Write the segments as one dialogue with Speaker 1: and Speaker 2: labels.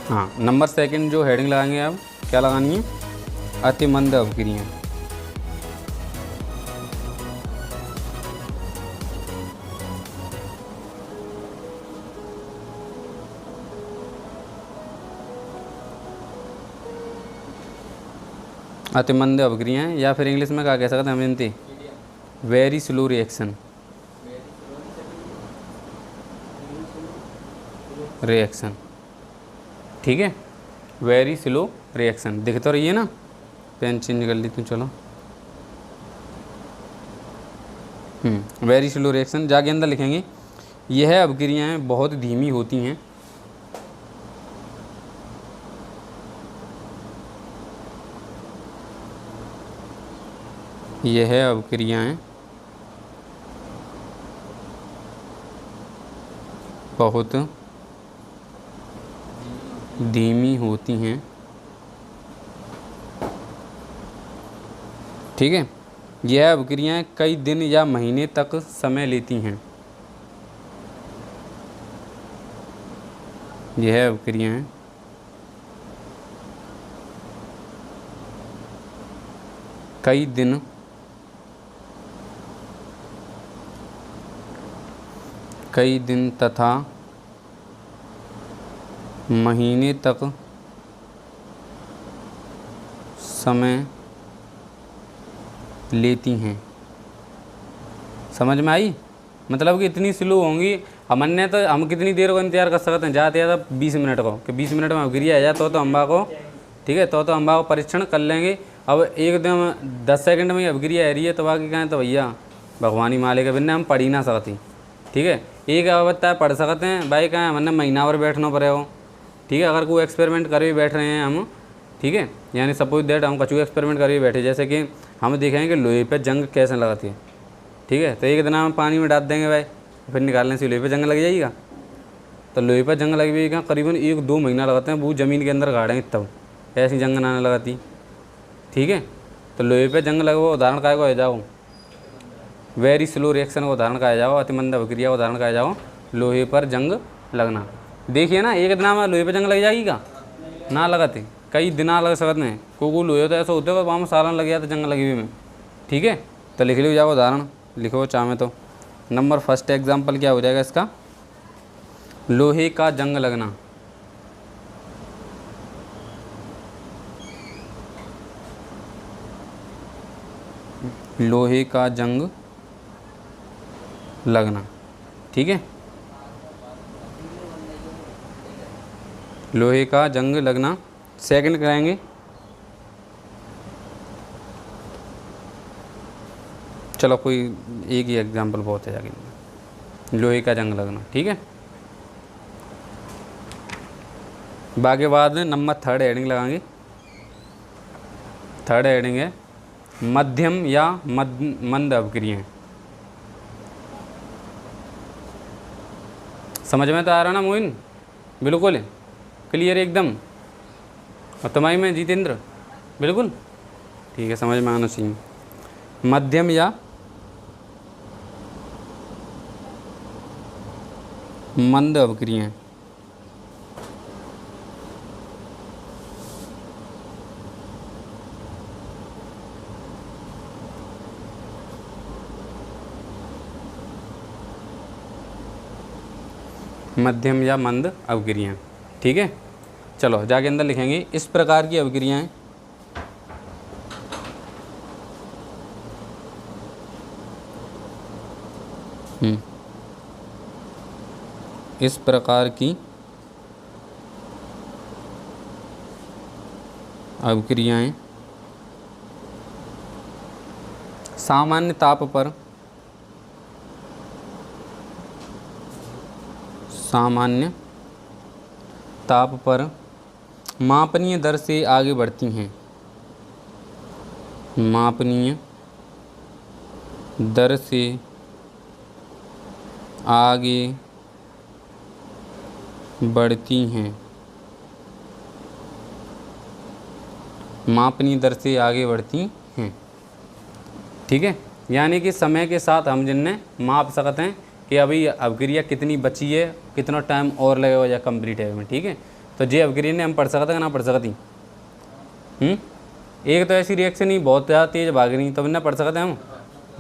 Speaker 1: हाँ, number second जो heading लगाएंगे आप, क्या लगानी है? अतिमंद अवक्रियाएं। अतिमंद अवक्रियाएं, या फिर इंग्लिश में क्या कह सकते हैं हम इनती, वेरी स्लो रिएक्शन। रिएक्शन, ठीक है, वेरी स्लो रिएक्शन। दिख तो रही है ना, पेन चेंज कर ली तू, चलो। वेरी स्लो रिएक्शन, जाके अंदर लिखेंगे यह अवक्रियाएं बहुत धीमी होती हैं। यह अवक्रियाएं बहुत धीमी होती हैं, ठीक है। यह अवक्रियाएं कई दिन या महीने तक समय लेती हैं। यह अवक्रियाएं कई दिन तथा महीने तक समय लेती हैं। समझ में आई? मतलब कि इतनी स्लो होंगी। हमने तो हम कितनी देर को इंतजार कर सकते हैं, ज़्यादा से ज़्यादा 20 मिनट को, कि 20 मिनट में अवक्रिया आ जाए तो अम्बा को, ठीक है, तो अम्बा को परीक्षण कर लेंगे। अब एकदम 10 सेकंड में अवक्रिया आ रही है तो बाकी कहें तो भैया भगवानी माले के बिना हम पढ़ ही ना सकती, ठीक है। एक अवस्था पढ़ सकते हैं भाई, कहें हमने महीना भर बैठना पड़े हो, ठीक है। अगर कोई एक्सपेरिमेंट कर भी बैठ रहे हैं हम, ठीक है, यानी सपोज दैट हम कछु एक्सपेरिमेंट कर भी बैठे, जैसे कि हम देखेंगे कि लोहे पे जंग कैसे लगाती है, ठीक है। तो एक दिन हम पानी में डाल देंगे भाई, फिर निकालने से लोहे पे जंग लग जाएगा। तो लोहे पे जंग लग भी करीबन 1-2 महीना लगाते हैं, वो ज़मीन के अंदर गाड़ेंगे तब ऐसी जंग ना लगाती, ठीक है। तो लोहे पे जंग लगे, वो उदाहरण काय को आ जाओ, वेरी स्लो रिएक्शन का उदाहरण का आ जाओ, अतिमंद अवक्रिया का उदाहरण का आ जाओ, लोहे पर जंग लगना। देखिए ना, एक दिन में लोहे पे जंग लग जाएगी का ना लगाते, कई दिन लग सकते हैं। को लोहे तो ऐसा होता है वहाँ में सालन लग गया तो जंग लगी हुई में, ठीक है। तो लिख लो जाओ उदाहरण, लिखो चाहे तो। नंबर फर्स्ट एग्जाम्पल क्या हो जाएगा इसका, लोहे का जंग लगना। लोहे का जंग लगना, ठीक है। लोहे का जंग लगना सेकंड कराएंगे, चलो कोई एक ही एग्जांपल बहुत है जाके, लोहे का जंग लगना, ठीक है। बाकी बाद नंबर थर्ड हेडिंग लगाएंगे। थर्ड हेडिंग है मध्यम या मंद अवक्रियाएं। समझ में तो आ रहा ना मोइन? बिल्कुल क्लियर एकदम। और तुम्हारी में जितेंद्र बिल्कुल ठीक है, समझ में आना चाहिए। मध्यम या मंद अवक्रियाएं। मध्यम या मंद अवक्रियाएं, ठीक है। चलो जाके अंदर लिखेंगे इस प्रकार की अवक्रियाएं इस प्रकार की अवक्रियाएं सामान्य ताप पर मापनीय दर से आगे बढ़ती हैं। मापनीय दर से आगे बढ़ती हैं। मापनीय दर से आगे बढ़ती हैं, ठीक है। यानी कि समय के साथ हम जिनने माप सकते हैं कि अभी अवक्रिया कितनी बची है, कितना टाइम और लगेगा या कंप्लीट है में, ठीक है। तो जे अभिक्रिया ने हम पढ़ सकते कि ना पढ़ सकती। एक तो ऐसी रिएक्शन ही बहुत ज़्यादा तेज़ भाग रही तब ना पढ़ सकते हम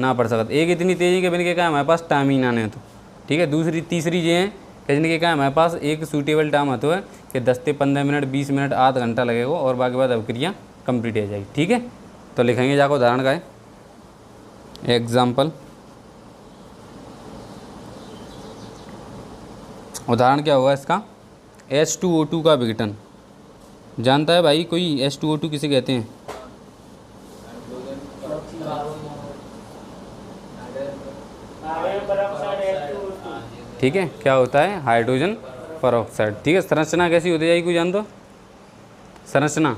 Speaker 1: ना पढ़ सकते। एक इतनी तेज़ी के बिन के क्या हमारे पास टाइम ही ना नहीं तो ठीक है। दूसरी तीसरी ये है कि जिनके क्या हमारे पास एक सूटेबल टाइम होता है कि 10 से 15 मिनट 20 मिनट आधा घंटा लगेगा और बाकी बाद अभिक्रिया कंप्लीट हो जाएगी। ठीक है, तो लिखेंगे जाकर उदाहरण का है एग्जाम्पल। उदाहरण क्या होगा इसका, H2O2 का विघटन। जानता है भाई कोई H2O2 किसे कहते हैं? ठीक है, क्या होता है? Hydrogen peroxide. ठीक है, संरचना कैसी होती जाएगी कोई जान दो? संरचना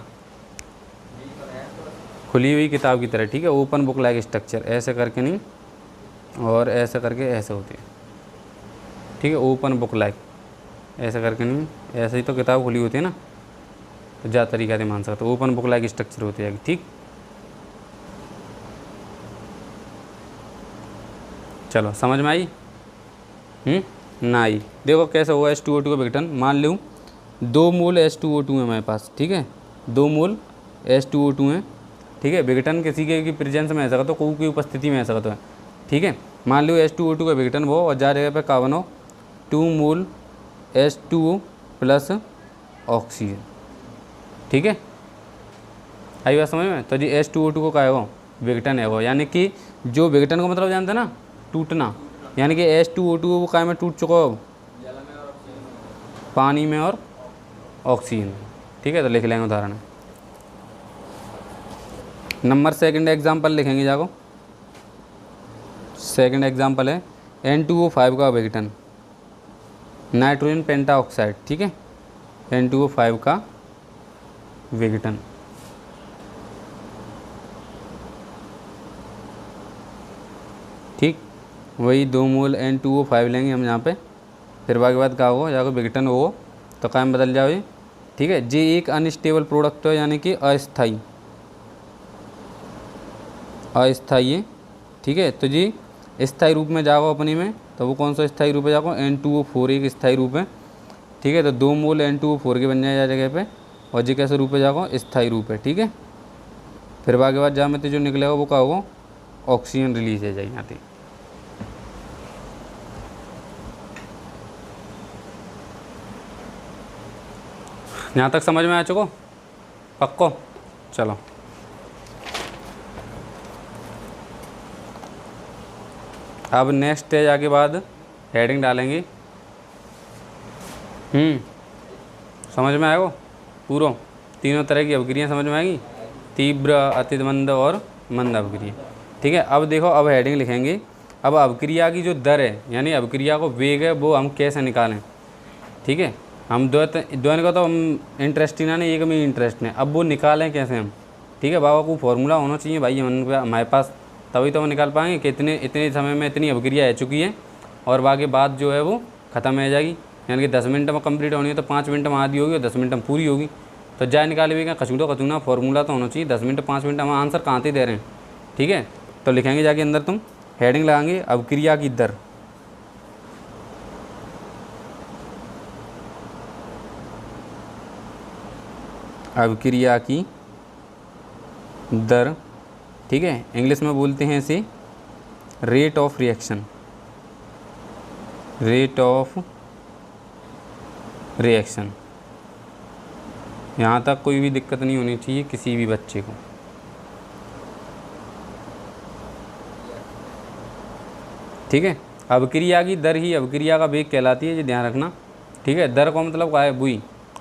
Speaker 1: खुली हुई किताब की तरह। ठीक है, ओपन बुक लाइक स्ट्रक्चर, ऐसे करके नहीं और ऐसे करके ऐसे होती है। ठीक है, ओपन बुक लाइक, ऐसे करके नहीं, ऐसे ही तो किताब खुली होती है ना, तो ज़्यादा तरीका से मान सकते हो। ओपन बुक लाइक स्ट्रक्चर होती है। ठीक, चलो समझ में आई? ना आई। देखो कैसे होगा H2O2 का विघटन। मान लूँ 2 मोल H2O2 है हमारे पास। ठीक है, 2 मोल H2O2 है। ठीक है, विघटन किसी के की प्रेजेंस में ऐसा सकता, कोई की उपस्थिति में ऐसा सकता है। ठीक है, मान लो H2O2 का विघटन वो और जा जगह पे कार्बन हो 2 मोल H2O प्लस ऑक्सीजन। ठीक है, आई बात समझ में? तो जी H2O2 को क्या है वो विघटन है वो, यानी कि जो विघटन का मतलब जानते हैं ना, टूटना, यानी कि H2O2 वो काय में टूट चुका हो, पानी में और ऑक्सीजन। ठीक है, तो लिख लेंगे उदाहरण। नंबर सेकंड एग्जाम्पल लिखेंगे जाको। सेकंड एग्जाम्पल है N2O5 का विघटन, नाइट्रोजन पेंटाऑक्साइड। ठीक है, N2O5 का विघटन। ठीक, वही 2 मोल N2O5 लेंगे हम यहाँ पे, फिर बाकी बात क्या हो जाकर विघटन हो तो काम बदल जाओ। ठीक है, जे एक अनस्टेबल प्रोडक्ट है, यानी कि अस्थाई है। ठीक है, तो जी स्थायी रूप में जाओ अपनी में, तो वो कौन सा स्थायी रूप है जाओ? N2O4 एक स्थायी रूप है। ठीक है, तो 2 मोल N2O4 के बन जाए जगह पे, और जी कैसे रूप है जाओ? स्थायी रूप है। ठीक है, फिर बाकी बाद जहाँ में तो जो निकलेगा वो क्या होगा? ऑक्सीजन रिलीज है जाए यहाँ पे। यहाँ तक समझ में आ चुको? पक्को? चलो अब नेक्स्ट स्टेज आके बाद हेडिंग डालेंगे। समझ में आएगा पूरा? तीनों तरह की अभिक्रियाएँ समझ में आएगी, तीव्र, अति मंद और मंद अभिक्रिया। ठीक है, अब देखो, अब हेडिंग लिखेंगे। अब अभिक्रिया की जो दर है, यानी अभिक्रिया को वेग है, वो हम कैसे निकालें? ठीक है, हम दोनों का तो हम इंटरेस्ट ही ना नहीं, एक में इंटरेस्ट नहीं, अब वो निकालें कैसे हम? ठीक है, बाबा को फॉर्मूला होना चाहिए भाई हमारे पास, तभी तो हम निकाल पाएंगे कि इतने समय में इतनी अभिक्रिया आ चुकी है और बाकी बात जो है वो ख़त्म हो जाएगी। यानी कि 10 मिनट में कंप्लीट होनी है तो 5 मिनट में आधी होगी और 10 मिनट में पूरी होगी। तो जाए निकाले भी क्या कचूना फॉर्मूला तो होना चाहिए। 10 मिनट 5 मिनट हम आंसर कहाँ से दे रहे हैं। ठीक है, तो लिखेंगे जाके अंदर तुम हेडिंग लगाएंगे अभिक्रिया की दर। अभिक्रिया की दर। ठीक है, इंग्लिश में बोलते हैं इसे rate of reaction. Rate of reaction, यहाँ तक कोई भी दिक्कत नहीं होनी चाहिए किसी भी बच्चे को। ठीक है, अभिक्रिया की दर ही अभिक्रिया का वेग कहलाती है, ये ध्यान रखना। ठीक है, दर का मतलब क्या है? बुई।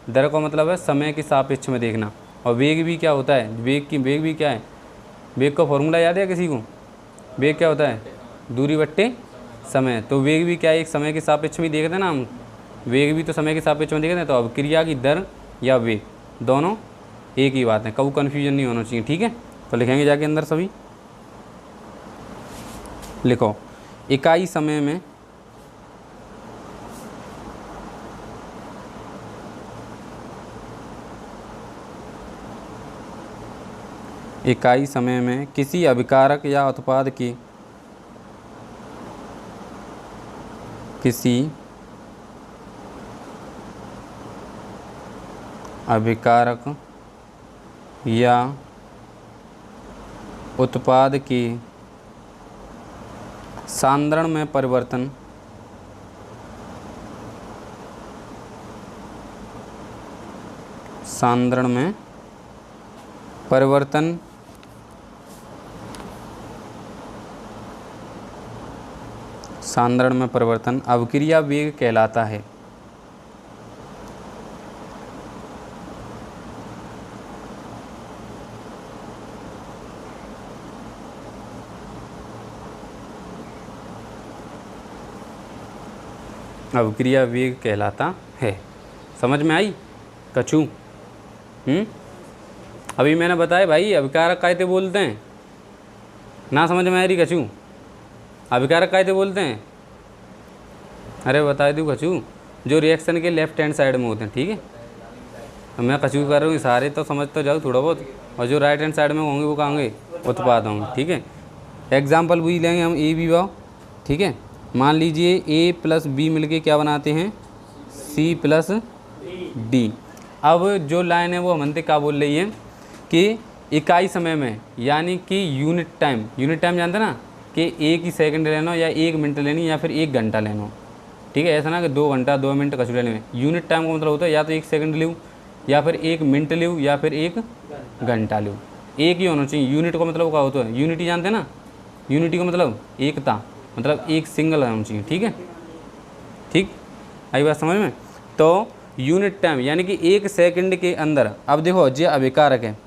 Speaker 1: दर का मतलब है समय के सापेक्ष में देखना। और वेग भी क्या होता है? वेग भी क्या है? वेग का फॉर्मूला याद है किसी को? वेग क्या होता है? दूरी बट्टे समय। तो वेग भी क्या है? एक समय के सापेक्ष में देखते हैं ना हम, वेग भी तो समय के सापेक्ष में देखते हैं। तो अभिक्रिया की दर या वेग दोनों एक ही बात है, कभी कन्फ्यूजन नहीं होना चाहिए। ठीक है, तो लिखेंगे जाके अंदर सभी। लिखो इकाई समय में इकाई समय में किसी अभिकारक या उत्पाद की अभिकारक या उत्पाद के सांद्रण में परिवर्तन सांद्रण में परिवर्तन सांद्रण में परिवर्तन अभिक्रिया वेग कहलाता है। अभिक्रिया वेग कहलाता है। समझ में आई कछू? अभी मैंने बताया भाई अभिकारक कायते बोलते हैं, ना समझ में आ रही कछू? अभिकारक कायते बोलते हैं, अरे बता दूँ कछू, जो रिएक्शन के लेफ्ट हैंड साइड में होते हैं, ठीक है। अब मैं कछू कर रहा हूँ सारे तो समझ तो जाओ थोड़ा बहुत, और जो राइट हैंड साइड में होंगे वो कहाँ होंगे? उत्पाद होंगे, ठीक है। एग्जाम्पल भी लेंगे हम ए बी वाव, ठीक है। मान लीजिए ए प्लस बी मिलके क्या बनाते हैं? C plus D. अब जो लाइन है वो हमने क्या बोल रही है कि इकाई समय में, यानी कि यूनिट टाइम जानते ना, कि एक ही सेकंड लेना या 1 मिनट लेनी या फिर 1 घंटा लेना, ठीक है। ऐसा ना कि 2 घंटा 2 मिनट कछु लेने में। यूनिट टाइम का मतलब होता है या तो 1 सेकंड लूँ या फिर 1 मिनट लूँ या फिर 1 घंटा लूँ, एक ही होना चाहिए। यूनिट का मतलब क्या होता है? यूनिटी जानते हैं ना, यूनिटी का मतलब एकता, मतलब एक सिंगल होना चाहिए, ठीक है। ठीक आई बात समझ में? तो यूनिट टाइम यानी कि 1 सेकंड के अंदर। अब देखो ये अभिकारक है,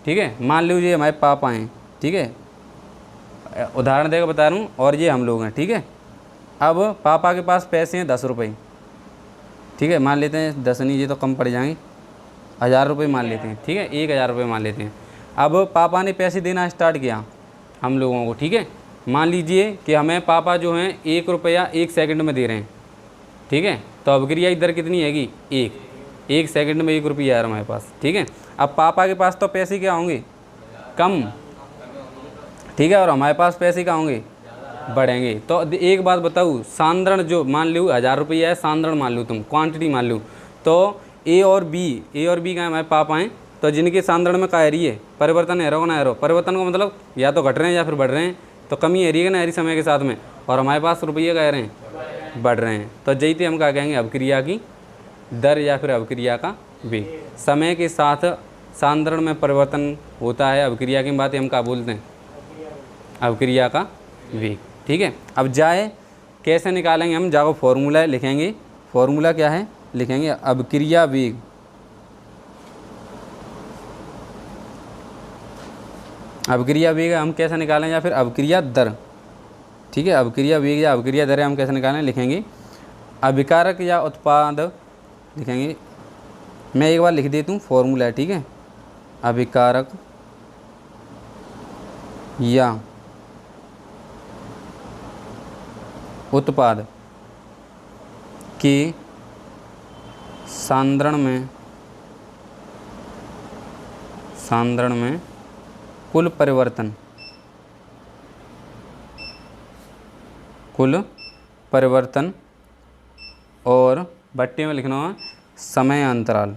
Speaker 1: ठीक है। मान लीजिए हमारे पापा हैं, ठीक है, उदाहरण देकर बता रहा हूँ, और ये हम लोग हैं, ठीक है। अब पापा के पास पैसे हैं 10 रुपये, ठीक है। मान लेते हैं 10 नहीं, ये तो कम पड़ जाएंगे, 1000 रुपये मान लेते हैं, ठीक है। 1000 रुपये मान लेते हैं। अब पापा ने पैसे देना स्टार्ट किया हम लोगों को, ठीक है। मान लीजिए कि हमें पापा जो हैं 1 रुपया 1 सेकंड में दे रहे हैं, ठीक है। तो अभिक्रिया दर कितनी हैगी? 1 सेकंड में 1 रुपया है हमारे पास, ठीक है। अब पापा के पास तो पैसे क्या होंगे? कम, ठीक है, और हमारे पास पैसे क्या होंगे? बढ़ेंगे। तो एक बात बताऊँ, सांद्रण जो मान लो 1000 रुपया है, सांद्रण मान लो, तुम क्वांटिटी मान लो, तो ए और बी का हमारे पापा हैं, तो जिनके सांद्रण में क्या रही है? परिवर्तन है रो ना है? परिवर्तन का मतलब या तो घट रहे हैं या फिर बढ़ रहे हैं, तो कमी है रही है ना हरी समय के साथ में, और हमारे पास रुपये कह रहे हैं बढ़ रहे हैं। तो जैसे हम क्या कहेंगे? अभिक्रिया की दर या फिर अभिक्रिया का वेग। समय के साथ सांद्रण में परिवर्तन होता है, अभिक्रिया की बात हम क्या बोलते हैं? अभिक्रिया का वेग, ठीक है। अब जाए कैसे निकालेंगे हम? जाओ फॉर्मूला लिखेंगे। फॉर्मूला क्या है? लिखेंगे अभिक्रिया वेग, अभिक्रिया वेग हम कैसे निकालें, या फिर अभिक्रिया दर, ठीक है। अभिक्रिया वेग या अभिक्रिया दर हम कैसे निकालें? लिखेंगे अभिकारक या उत्पाद, लिखेंगे, मैं एक बार लिख देता हूँ फॉर्मूला है, ठीक है। अभिकारक या उत्पाद के सांद्रण में कुल परिवर्तन और भट्टी में लिखना है समय अंतराल,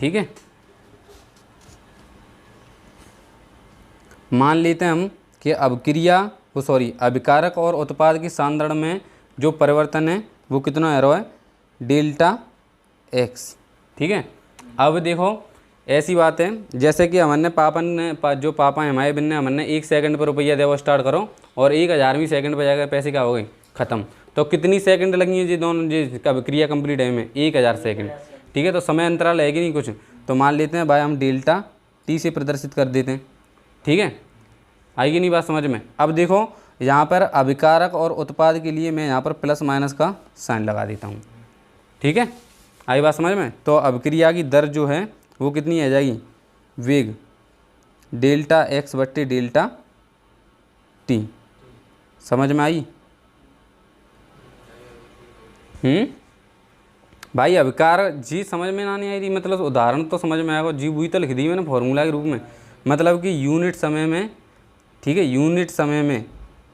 Speaker 1: ठीक है। मान लेते हैं हम कि अभिकारक और उत्पाद की सांद्रण में जो परिवर्तन है वो कितना एरो है? डेल्टा एक्स, ठीक है। अब देखो ऐसी बात है जैसे कि हमने जो पापा है हमारे बिन ने हमने 1 सेकंड पर रुपया देवा स्टार्ट करो, और 1000वीं सेकंड पर जाकर पैसे क्या हो गए? ख़त्म। तो कितनी सेकंड लगी है जी दोनों जी क्रिया कंप्लीट है में? 1000 सेकंड, ठीक है। तो समय अंतराल है कि नहीं कुछ? तो मान लेते हैं भाई हम डेल्टा टी से प्रदर्शित कर देते हैं, ठीक है। आएगी नहीं बात समझ में? अब देखो यहाँ पर अभिकारक और उत्पाद के लिए मैं यहाँ पर प्लस माइनस का साइन लगा देता हूँ, ठीक है। आई बात समझ में? तो अभिक्रिया की दर जो है वो कितनी आ जाएगी? वेग डेल्टा एक्स बट्टे डेल्टा टी। समझ में आई? भाई अभिकार जी समझ में ना नहीं आई रही, मतलब उदाहरण तो समझ में आएगा जी, वही तो लिख दी मैंने फॉर्मूला के रूप में। मतलब कि यूनिट समय में, ठीक है, यूनिट समय में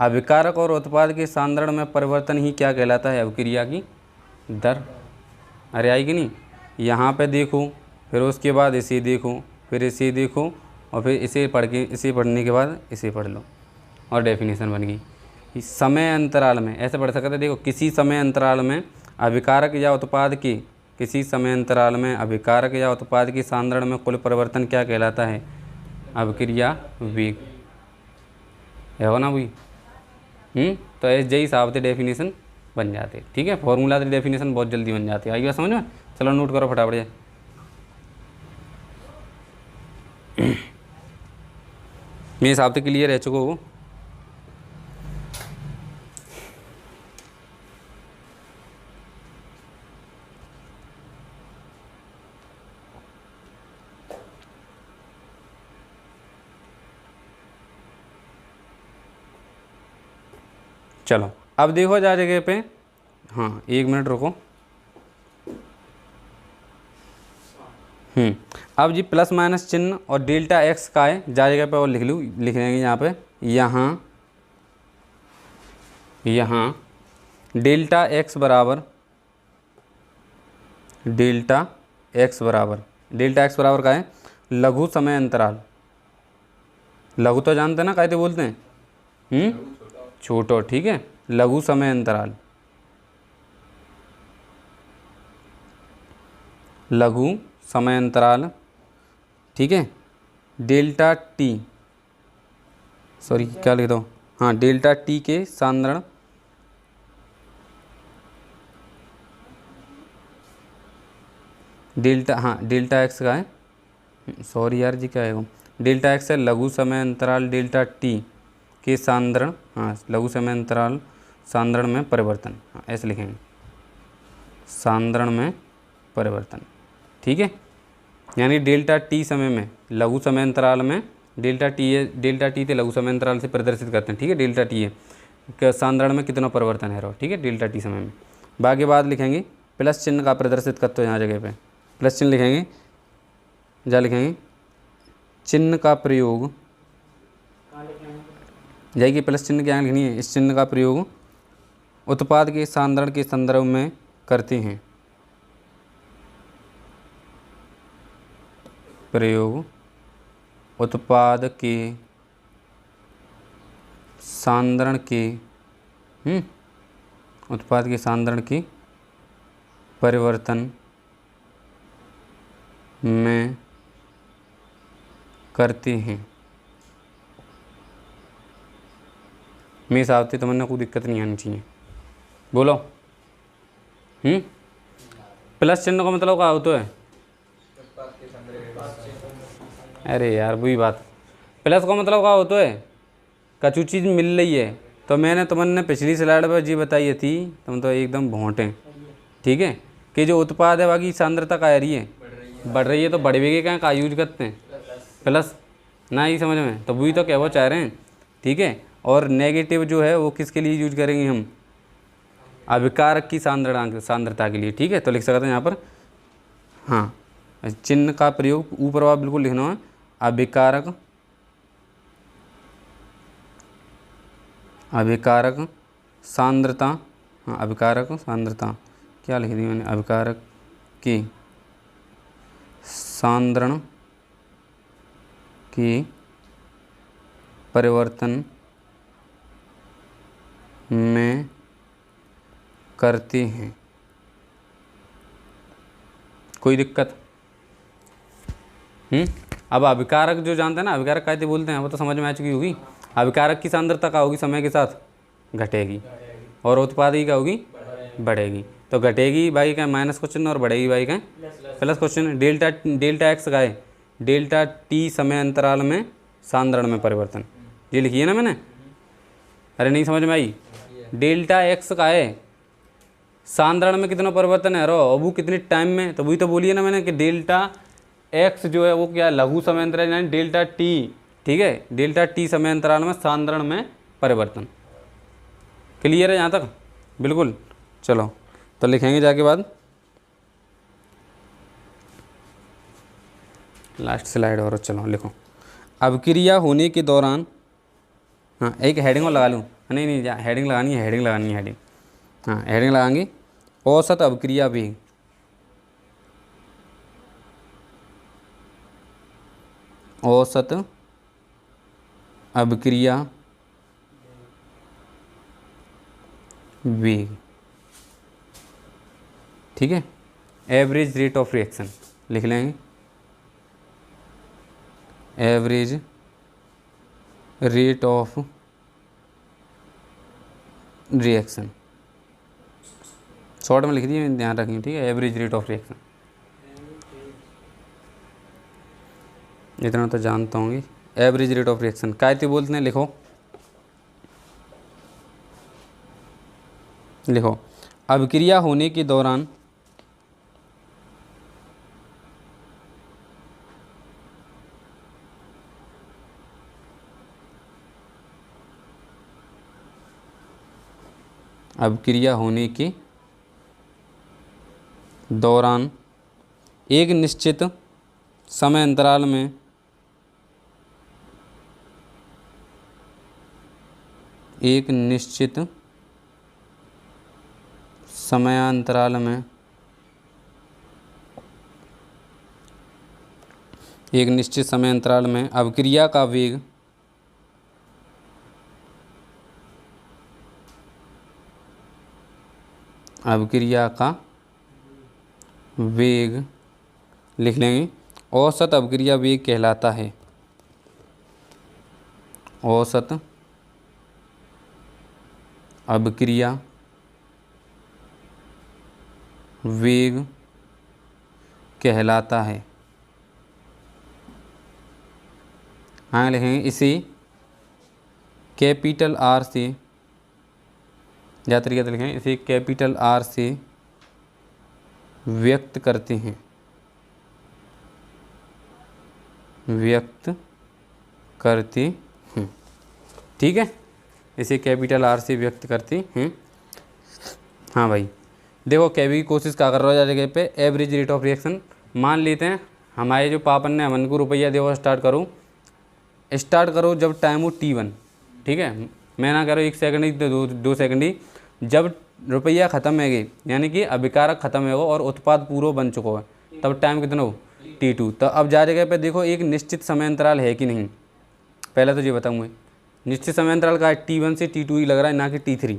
Speaker 1: अभिकारक और उत्पाद के सांद्रण में परिवर्तन ही क्या कहलाता है? अभिक्रिया की दर। अरे आई कि नहीं? यहाँ पे देखो, फिर उसके बाद इसे देखो, फिर इसे देखो, और फिर इसे पढ़ने के बाद इसे पढ़ लो और डेफिनेशन बन गई। इस समय अंतराल में ऐसे पढ़ सकते, देखो किसी समय अंतराल में अभिकारक या उत्पाद के, किसी समय अंतराल में अभिकारक या उत्पाद के सांद्रण में कुल परिवर्तन क्या कहलाता है? अभिक्रिया वेग है ना भाई। तो ऐसे ही हिसाब से डेफिनेशन बन जाते। ठीक है, फॉर्मूला से डेफिनेशन बहुत जल्दी बन जाती है। आई बात समझ में? चलो नोट करो फटाफट जाए। मेरे हिसाब से क्लियर रह चुका हो। चलो अब देखो जा जगह पे, हाँ 1 मिनट रुको। अब जी प्लस माइनस चिन्ह और डेल्टा एक्स का है, जा जगह पे और लिख लेंगे यहाँ पे, यहाँ डेल्टा एक्स बराबर का है लघु समय अंतराल। लघु तो जानते हैं ना, कहते बोलते हैं छोटो। ठीक है, लघु समय अंतराल, लघु समय अंतराल। ठीक है, डेल्टा टी, सॉरी क्या लिख दो, हाँ डेल्टा टी के सांद्रण, डेल्टा एक्स का है, सॉरी यार जी क्या है वो, डेल्टा एक्स है लघु समय अंतराल डेल्टा टी के सांद्रण, हाँ लघु समय अंतराल सांद्रण में परिवर्तन, हाँ ऐसे लिखेंगे, सांद्रण में परिवर्तन। ठीक है, यानी डेल्टा टी समय में, लघु समय अंतराल में डेल्टा टी थे लघु समय अंतराल से प्रदर्शित करते हैं। ठीक है, डेल्टा टी है सांद्रण में कितना परिवर्तन है। ठीक है, डेल्टा टी समय में। बाकी बाद लिखेंगे प्लस चिन्ह का प्रदर्शित करते हो, यहाँ जगह पे प्लस चिन्ह लिखेंगे, जहाँ लिखेंगे चिन्ह का प्रयोग, जाएगी प्लस चिन्ह क्या लिखनी है, इस चिन्ह का प्रयोग उत्पाद के सांद्रण के संदर्भ में करते हैं, प्रयोग उत्पाद के सांद्रण के उत्पाद के सांद्रण के परिवर्तन में करते हैं। मेरे हिसाब से तुमने कोई दिक्कत नहीं आनी चाहिए। बोलो प्लस चिन्ह का मतलब क्या होता है? अरे यार वही बात, प्लस का मतलब क्या होता है? कछु चीज़ मिल रही है। तो मैंने तुमने पिछली स्लाइड पर जी बताई थी, तुम तो एकदम भोंटे। ठीक है, कि जो उत्पाद है बाकी सांद्रता का रही है, बढ़ रही है, तो बढ़वे के का यूज करते हैं प्लस ना, ही समझ में? तो वही तो क्या वो चाह रहे हैं। ठीक है, और नेगेटिव जो है वो किसके लिए यूज करेंगे हम? अभिकारक की सांद्रता के लिए। ठीक है, तो लिख सकते हैं यहाँ पर, हाँ चिन्ह का प्रयोग ऊपर वाला बिल्कुल लिखना है, अभिकारक सांद्रता, हाँ अभिकारक सांद्रता क्या लिख दी मैंने, अभिकारक की सांद्रण की परिवर्तन में करते हैं। कोई दिक्कत? अब अभिकारक जो जानते हैं ना, अभिकारक कहते बोलते हैं, वो तो समझ में आ चुकी होगी। अभिकारक की सांद्रता का होगी समय के साथ घटेगी, और उत्पाद की क्या होगी? बढ़ेगी। तो घटेगी भाई का माइनस क्वेश्चन और बढ़ेगी भाई का प्लस क्वेश्चन। डेल्टा एक्स का है डेल्टा टी समय अंतराल में सांद्रण में परिवर्तन, ये लिखिए ना मैंने। अरे नहीं समझ में आई? डेल्टा एक्स का है सांद्रण में कितना परिवर्तन है, रो वो कितने टाइम में, तो वही तो बोलिए ना मैंने कि डेल्टा एक्स जो है वो क्या लघु समय अंतराल यानी डेल्टा टी। ठीक है, डेल्टा टी समय अंतराल में सांद्रण में परिवर्तन। क्लियर है यहाँ तक? बिल्कुल। चलो तो लिखेंगे जाके बाद लास्ट स्लाइड और चलो लिखो। अभिक्रिया होने के दौरान, हाँ एक हेडिंग और लगा लूँ, नहीं नहीं, हेडिंग लगानी है, हेडिंग लगानी है, हेडिंग, हाँ हेडिंग लगाएंगे। औसत अभिक्रिया वेग, औसत अभिक्रिया वेग, ठीक है। एवरेज रेट ऑफ रिएक्शन लिख लेंगे, average rate of reaction, short में लिख दिए, ध्यान रखेंगे, ठीक है। एवरेज रेट ऑफ रिएक्शन, इतना तो जानता होंगे। एवरेज रेट ऑफ रिएक्शन काय बोलते हैं, लिखो लिखो, अभिक्रिया होने के दौरान अभिक्रिया होने के दौरान एक निश्चित समय अंतराल में एक निश्चित समयांतराल में एक निश्चित समय अंतराल में अभिक्रिया का वेग लिख लेंगे, औसत अभिक्रिया वेग कहलाता है। औसत अभिक्रिया वेग कहलाता है। हाँ लिखेंगे, इसे कैपिटल आर से, या तरीके से लिखेंगे, इसे कैपिटल आर से व्यक्त करते हैं, व्यक्त करते हैं, ठीक है। इसे कैपिटल आर से व्यक्त करते हैं। हाँ भाई देखो, कैवी की कोशिश क्या कर रहा है जगह पे, एवरेज रेट ऑफ रिएक्शन मान लेते हैं। हमारे जो पापन ने अमन को रुपया देखो, स्टार्ट करो जब टाइम हो T1, ठीक है। मैं ना करो 1 सेकंड ही, 2 सेकंड ही, जब रुपया ख़त्म है गई, यानी कि अभिकारक ख़त्म है और उत्पाद पूरा बन चुका है, तब टाइम कितना हो T2। तो अब जा जगह पे देखो एक निश्चित समय अंतराल है कि नहीं, पहले तो ये बताऊँगा। निश्चित समय अंतराल का है T1 से T2 ही लग रहा है, ना कि T3,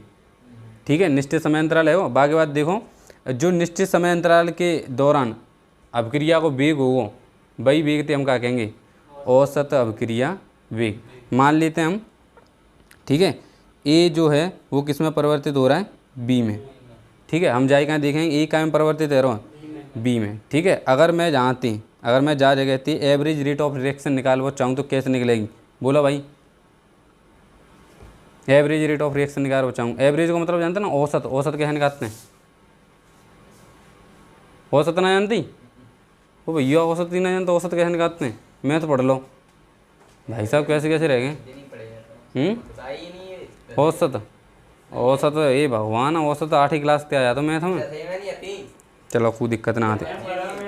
Speaker 1: ठीक है। निश्चित समय अंतराल है वो। बाकी बात देखो, जो निश्चित समय अंतराल के दौरान अभिक्रिया को वेग होगा, वही वेग थे हम क्या कहेंगे, औसत अभिक्रिया वेग मान लेते हैं हम, ठीक है। ए जो है वो किस में परिवर्तित हो रहा है, बी में, ठीक है। हम जाए कहाँ देखेंगे, ए कहाँ में परिवर्तित है, बी में, ठीक है। अगर मैं जा जगह थी एवरेज रेट ऑफ रिएक्शन निकालना चाहूँ तो कैसे निकलेगी, बोलो भाई। एवरेज रेट ऑफ रिएक्शन निकालना चाहूँ, एवरेज का मतलब जानते हैं ना, औसत। औसत कैसे निकालते हैं, औसत ना जानती वो भैया, औसत ही ना जानते, औसत कैसे निकालते हैं, मैं तो पढ़ लो भाई साहब, कैसे कैसे रह गए। औसत ये भगवान, औसत 8वीं क्लास से आया तो मैथ में, चलो कोई दिक्कत ना आती।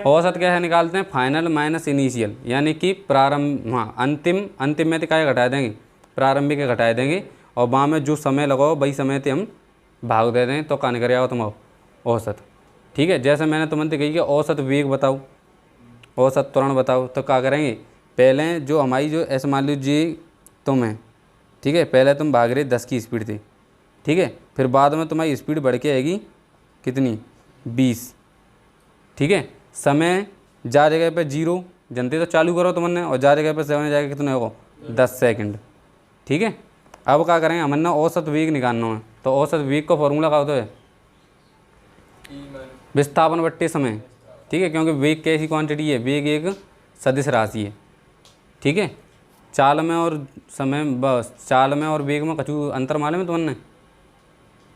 Speaker 1: औसत कैसे निकालते हैं, फाइनल माइनस इनिशियल, यानी कि प्रारंभ, हाँ अंतिम में तो क्या घटा देंगे, प्रारंभिक के घटाए देंगे, और वहाँ में जो समय लगाओ वही समय से हम भाग दे दें, तो कहाँ निकल आओ तुम औसत, ठीक है। जैसे मैंने तुमसे कही कि औसत वेग बताओ, औसत त्वरण बताओ, तो क्या करेंगे, पहले जो हमारी जो ऐसे मान लीजिए तुम है, ठीक है, पहले तुम भाग रहे 10 की स्पीड थी, ठीक है, फिर बाद में तुम्हारी स्पीड बढ़ के आएगी कितनी, 20, ठीक है। समय जा जगह पे 0 जनते तो चालू करो तुमने, और जा जगह पे 7 जाएगा कितने होगा, 10 सेकंड, ठीक है। अब क्या करेंगे, हमने औसत वेग निकालना है, तो औसत वेग का फॉर्मूला क्या होता है, विस्थापन बट्टे समय, ठीक है। क्योंकि वेग कैसी क्वांटिटी है, वेग एक सदिश राशि है, ठीक है। चाल में और समय, बस चाल में और वेग में कछु अंतर मालूम है तुमने,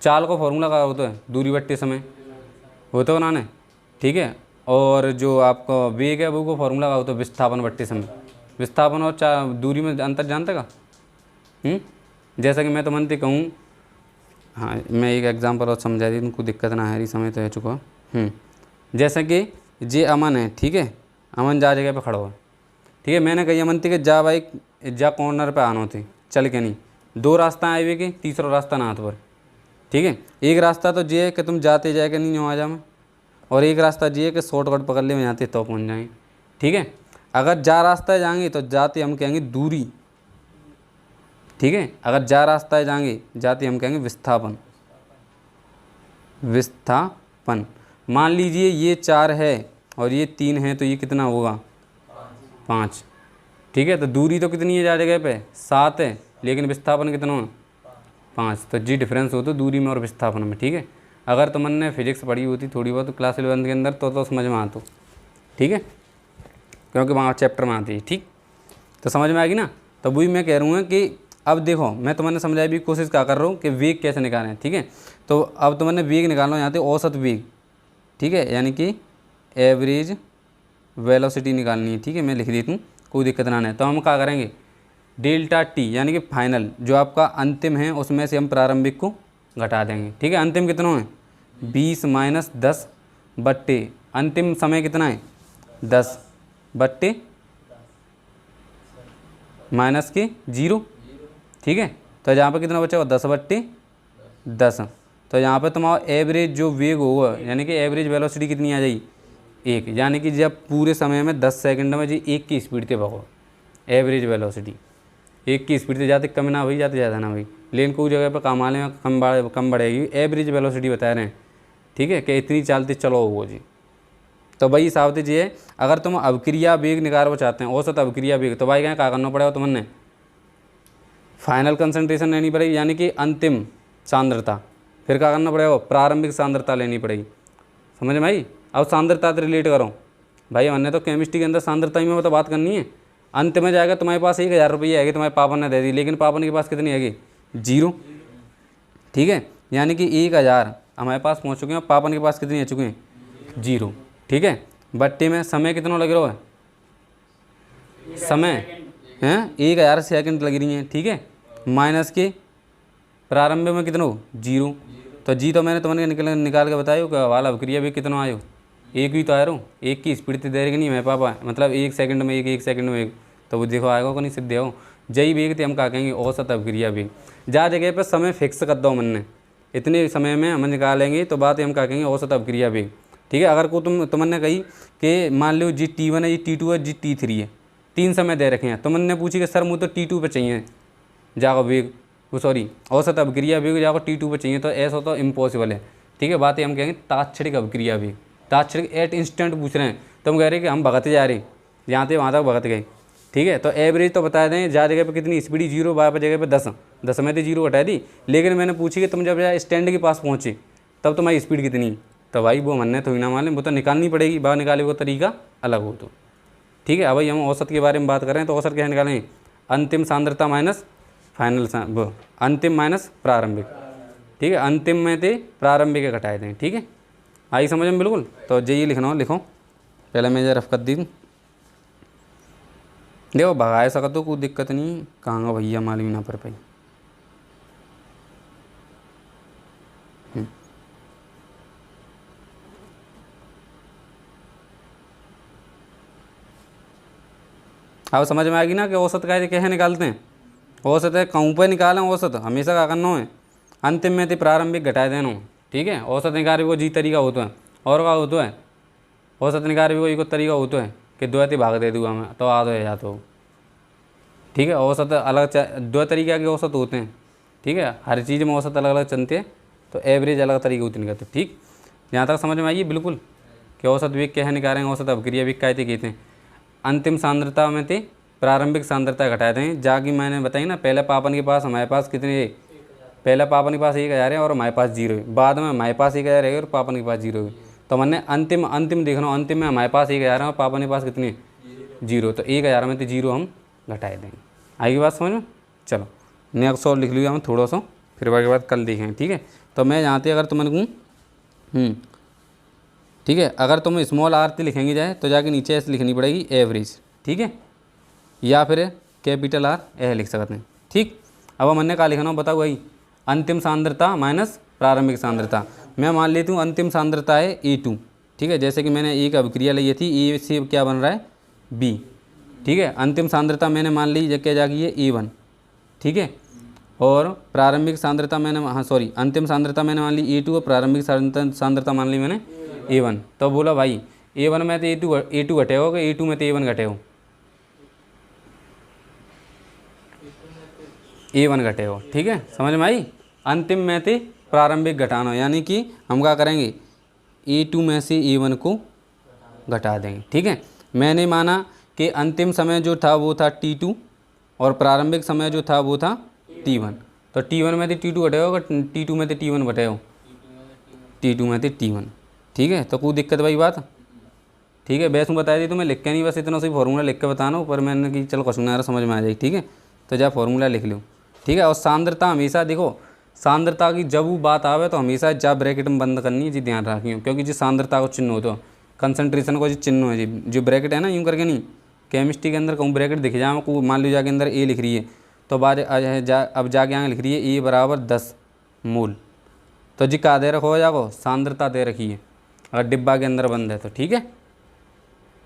Speaker 1: चाल का फॉर्मूला क्या होता है, दूरी बट्टे समय होता है ना, ठीक है। और जो आपका वेग है वो को फॉर्मूला क्या होता है, विस्थापन बट्टे समय। विस्थापन और दूरी में अंतर जानते का, जैसा कि मैं तुमसे कहूँ, हाँ मैं एक एग्जांपल और समझा दी, उनको दिक्कत ना है, समय तो है चुका। जैसे कि जे अमन है, ठीक है, अमन जा जगह पे खड़ा हो, ठीक है। मैंने कही अमन थी कि जा भाई, जा कॉर्नर पे आना थे, चल के नहीं, दो रास्ता आए हुए के, तीसरा रास्ता ना हाथ पर। ठीक है, एक रास्ता तो ये है कि तुम जाते जाएगा नहीं आ जा में, और एक रास्ता ये है कि शॉर्टकट पकड़ ले में जाते तो पहुँच जाएंगे। ठीक है, अगर जा रास्ता जाएंगे तो जाते हम कहेंगे दूरी। ठीक है, अगर जा रास्ता जाएंगे जाते हम कहेंगे विस्थापन। विस्थापन। मान लीजिए ये 4 है और ये 3 है, तो ये कितना होगा 5। ठीक है, तो दूरी तो कितनी है जा जगह पे 7 है, लेकिन विस्थापन कितना है 5। तो जी डिफरेंस हो तो दूरी में और विस्थापन में। ठीक है, अगर तुमने फिजिक्स पढ़ी होती थोड़ी बहुत क्लास 11 के अंदर तो समझ में आता। ठीक है, क्योंकि वहाँ चैप्टर में आती है। ठीक, तो समझ में आएगी ना। तो वही मैं कह रहा हूँ कि अब देखो मैं तुम्हें समझाने की कोशिश क्या कर रहा हूँ कि वेग कैसे निकालें। ठीक है, तो अब तुमने वेग निकालना यहाँ पे औसत वेग। ठीक है, यानी कि एवरेज वेलोसिटी निकालनी है। ठीक है, मैं लिख देती हूँ, कोई दिक्कत ना है। तो हम क्या करेंगे, डेल्टा टी यानी कि फाइनल जो आपका अंतिम है उसमें से हम प्रारंभिक को घटा देंगे। ठीक है, अंतिम कितना है 20 माइनस 10 बट्टे अंतिम समय कितना है 10 बट्टे माइनस के 0। ठीक है, तो यहाँ पे कितना बचा होगा 10 बट्टे 10। तो यहाँ पे तुम्हारा एवरेज जो वेग होगा यानी कि एवरेज वेलोसिटी कितनी आ जाएगी 1, यानी कि जब पूरे समय में 10 सेकंड में जी 1 की स्पीड से भागो, एवरेज वेलोसिटी 1 की स्पीड से जाते कम ना भाई, जाते ज़्यादा ना भाई, लेकिन कोई जगह पर कम आने में कम बढ़ेगी। एवरेज वेलोसिटी बता रहे हैं। ठीक है, कि इतनी चलते चलो वो जी। तो भाई हिसाब से ये अगर तुम अभिक्रिया वेग निकालना चाहते हैं औसत अभिक्रिया वेग, तो भाई क्या करना पड़ेगा तुमने फाइनल कंसंट्रेशन लेनी पड़ेगी यानी कि अंतिम सांद्रता, फिर क्या करना पड़ेगा प्रारंभिक सांद्रता लेनी पड़ेगी। समझ में आई। अब सांद्रता से रिलेट करो भाई, हमने तो केमिस्ट्री के अंदर सांद्रता ही में तो बात करनी है। अंत में जाएगा तुम्हारे पास 1000 रुपये आएगी, तुम्हारे पापा ने दे दी, लेकिन पापा के पास कितनी आएगी 0। ठीक है, यानी कि 1000 हमारे पास पहुँच चुके हैं, पापा के पास कितनी आ चुके हैं 0। ठीक है, बट्टे में समय कितना लग रहा है, समय हैं 1000 सेकंड लग रही हैं। ठीक है, माइनस के प्रारंभ में कितना हो 0। तो जी तो मैंने तुम्हें निकाल के बताया कि वाला अभिक्रिया भी कितना आयो 1 ही तो आ रहा हूँ, 1 की स्पीड से दे नहीं मैं पापा, मतलब 1 सेकंड में 1 सेकंड में 1, तो वो देखो आएगा को नहीं सिद्ध हो। जई वेग थे हम क्या कहेंगे औसत अभिक्रिया वेग। जहाँ जगह पर समय फिक्स कर दो मन ने इतने समय में हम निकालेंगे तो बात हम क्या कहेंगे औसत अभिक्रिया वेग। ठीक है, अगर को तुमने कही कि मान लो जी T1 है, जी T2 है, जी T3 है, 3 समय दे रखे हैं, तुमने पूछी कि सर मुझे तो T2 पे चाहिए जाओ वेग, वो सॉरी औसत अभिक्रिया वेग जाओ T2 पे चाहिए, तो ऐसा तो इम्पॉसिबल है। ठीक है, बात हम कहेंगे तात्क्षणिक अभिक्रिया वेग। तात्क्षणिक एट इंस्टेंट पूछ रहे हैं, तो हम कह रहे हैं कि हम भगते जा रहे यहाँ से वहाँ तक भगत गए। ठीक है, तो एवरेज तो बता दें जहाँ जगह पे कितनी स्पीड 0, वहाँ जगह पे 10 में तो 0 हटा दी, लेकिन मैंने पूछी कि तुम जब स्टैंड के पास पहुँचे तब तुम्हारी स्पीड कितनी, तो भाई वो मनने तो ही ना मालूम, वो तो निकालनी पड़ेगी, बाहर निकाले वो तरीका अलग हो तो। ठीक है, अब भाई हम औसत के बारे में बात कर रहे हैं, तो औसत क्या निकालें अंतिम सांद्रता माइनस फाइनल अंतिम माइनस प्रारंभिक। ठीक है, अंतिम में थे प्रारंभिक के घटाए दें। ठीक है, आई समझ में बिल्कुल। तो ये लिखना हो लिखो, पहले मैं रफ कर दी देखो भगाए सका तो कोई दिक्कत नहीं, कहाँ भैया मालूम ना पर पाई। अब समझ में आएगी ना कि औसत कैसे निकालते हैं। औसत है कहूँ पर निकालें, औसत हमेशा क्या करना है अंतिम में थे प्रारंभिक घटाए देना। ठीक है, औसत निकाल को जी तरीका होता है, और क्या होता है औसत निकाल को एक तरीका होता है कि 2 भाग दे दूँगा मैं तो आधा हो जाता हो। ठीक है, औसत अलग 2 तरीके के औसत होते हैं। ठीक है, हर चीज़ में औसत अलग अलग चलते हैं, तो एवरेज अलग तरीके होती निकलते। ठीक, यहाँ तक समझ में आइए बिल्कुल कि औसत वेग क्या है निकालेंगे, औसत अभिक्रिया वेग कहते कहते हैं। अंतिम सांद्रता में थे प्रारंभिक सांद्रता घटाए दें, जाकि मैंने बताई ना पहले पापन के पास हमारे पास कितने, पहले पापन के पास 1000 है और हमारे पास 0 है, बाद में हमारे पास 1000 है और पापन के पास 0 है, तो मैंने अंतिम देखना अंतिम में हमारे पास 1000 है और पापन के पास कितने 0, तो 1000 में तो 0 हम घटाए देंगे। आएगी बात समझ में। चलो नेक्स्ट और लिख लिया हम थोड़ा सा, फिर उसके बाद कल देखेंगे। ठीक है, तो मैं यहाँ से अगर तुमने कहूँ ठीक है, अगर तुम स्मॉल आर से लिखेंगे जाए तो जाके नीचे ऐसे लिखनी पड़ेगी एवरेज। ठीक है, या फिर कैपिटल आर ऐसे लिख सकते हैं। ठीक, अब हमने क्या लिखना बताओ भाई अंतिम सांद्रता माइनस प्रारंभिक सांद्रता। मैं मान लेती हूँ अंतिम सांद्रता है E2। ठीक है, जैसे कि मैंने एक अभिक्रिया ली थी, ए से क्या बन रहा है B। ठीक है, अंतिम सांद्रता मैंने मान ली क्या जागी है E1। ठीक है, और प्रारंभिक सांद्रता मैंने, हाँ सॉरी, अंतिम सांद्रता मैंने मान ली A2 और प्रारंभिक सांद्रता मान ली मैंने A1। तो बोला भाई A1 में तो A2 घटे हो, कि A2 में तो A1 घटे हो, A1 घटे हो, ठीक है, समझ में आई। अंतिम में थे प्रारंभिक घटाना, यानी कि हम क्या करेंगे, A2 में से A1 को घटा देंगे, ठीक है। मैंने माना कि अंतिम समय जो था वो था T2 और प्रारंभिक समय जो था वो था T1। तो T1 में से T2 घटे हो, T2 में से T1 घटे हो, T2 में से T1, ठीक है। तो कोई दिक्कत भाई बात, ठीक है। वैसे बताया दी तो मैं लिख के नहीं, बस इतना सही फॉर्मूला लिख के बताना, ऊपर मैंने कि चलो कुछ ना समझ में आ जाएगी, ठीक है। तो जा फॉर्मूला लिख लो, ठीक है। और सांद्रता हमेशा देखो, सांद्रता की जब वो बात आवे तो हमेशा जा ब्रैकेट में बंद करनी है जी, ध्यान रखियो, क्योंकि जी सांद्रता को चिन्ह हो तो कंसंट्रेशन को जो चिन्ह है जी, जो ब्रैकेट है ना, यूँ करके नहीं, केमिस्ट्री के अंदर कहूँ ब्रैकेट दिख जाए को, मान लीजिए के अंदर A लिख रही है, तो बाद अब जाके यहाँ लिख रही है A बराबर 10 मोल, तो जी का दे रखो हो जाओ, सांद्रता दे रखी है, अगर डिब्बा के अंदर बंद है तो, ठीक है।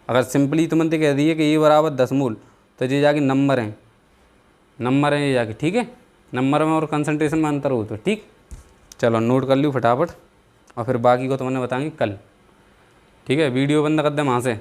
Speaker 1: अगर सिंपली तुमने कह दी है कि A बराबर 10 मोल, तो ये जाके नंबर हैं, नंबर हैं ये जाके, ठीक है। नंबर में और कंसंट्रेशन में अंतर हो तो, ठीक। चलो नोट कर लियो फटाफट, और फिर बाकी को तो मैंने बताएंगे कल, ठीक है। वीडियो बंद कर दे वहाँ से।